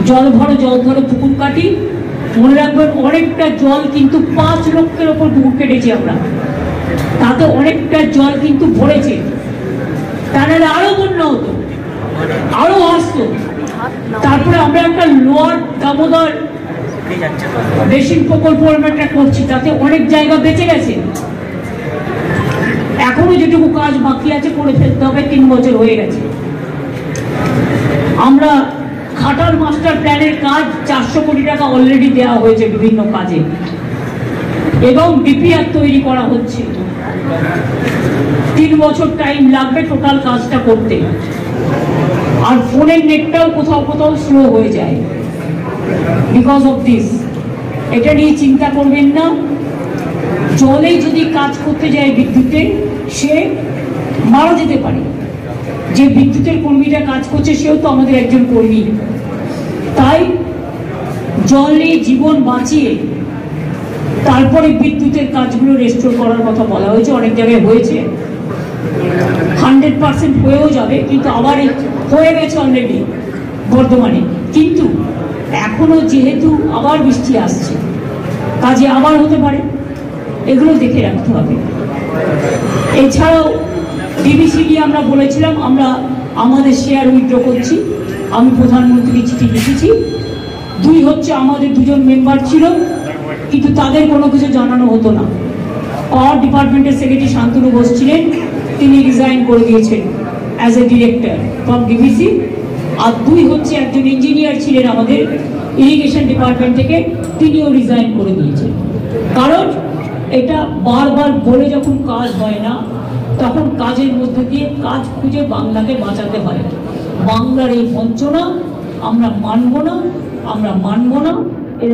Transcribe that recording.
জল ধরে পুকুর কাটি। মনে রাখবেন অনেকটা জল কিন্তু 5 লক্ষের ওপর পুকুর কেটেছি আমরা, তাতে অনেকটা জল কিন্তু ভরেছে। তাহলে আরো বন্যা হতো, আরো আসতো। তারপরে আমরা একটা লোয়ার দামোদর বেসিন প্রকল্প একটা করছি, তাতে অনেক জায়গা বেঁচে গেছে। এখনো যেটুকু কাজ বাকি আছে করে ফেলতে হবে, 3 বছর হয়ে গেছে। আমরা খাটাল মাস্টার প্ল্যানের কাজ 400 কোটি টাকা অলরেডি দেওয়া হয়েছে বিভিন্ন কাজে, এবং ডিপিআর তৈরি করা হচ্ছে। 3 বছর টাইম লাগবে টোটাল কাজটা করতে। আর ফোনের নেটটাও কোথাও স্লো হয়ে যায় বিকজ অফ দিস। এটা নিয়ে চিন্তা করবেন না। জলে যদি কাজ করতে যায় বিদ্যুতে, সে মারা যেতে পারে। যে বিদ্যুতের কর্মীরা কাজ করছে সেও তো আমাদের একজন কর্মী। তাই জলে জীবন বাঁচিয়ে তারপরে বিদ্যুতের কাজগুলো রেস্টোর করার কথা বলা হয়েছে। অনেক জায়গায় হয়েছে, 100% হয়েও যাবে, কিন্তু আবার হয়ে গেছে অলরেডি বর্ধমানে। কিন্তু এখনো যেহেতু আবার বৃষ্টি আসছে, কাজে আবার হতে পারে, এগুলো দেখে রাখতে হবে। এছাড়াও ডিবিসি নিয়ে আমরা বলেছিলাম আমরা আমাদের শেয়ার উইথড্র করছি। আমি প্রধানমন্ত্রীকে চিঠি লিখেছি। 2 হচ্ছে আমাদের 2 জন মেম্বার ছিল, কিন্তু তাদের কোনো কিছু জানানো হতো না। পাওয়ার ডিপার্টমেন্টের সেক্রেটারি শান্তনু ঘোষ ছিলেন, তিনি রিজাইন করে দিয়েছেন as a director from DBC. আর 2 হচ্ছে একজন ইঞ্জিনিয়ার ছিলেন আমাদের ইরিগেশন ডিপার্টমেন্ট থেকে, তিনিও রিজাইন করে দিয়েছেন। কারণ এটা বারবার বলে যখন কাজ হয় না, তখন কাজের মধ্যে দিয়ে কাজ খুঁজে বাংলাকে বাঁচাতে হয়। বাংলার এই বঞ্চনা আমরা মানব না, আমরা মানব না, এর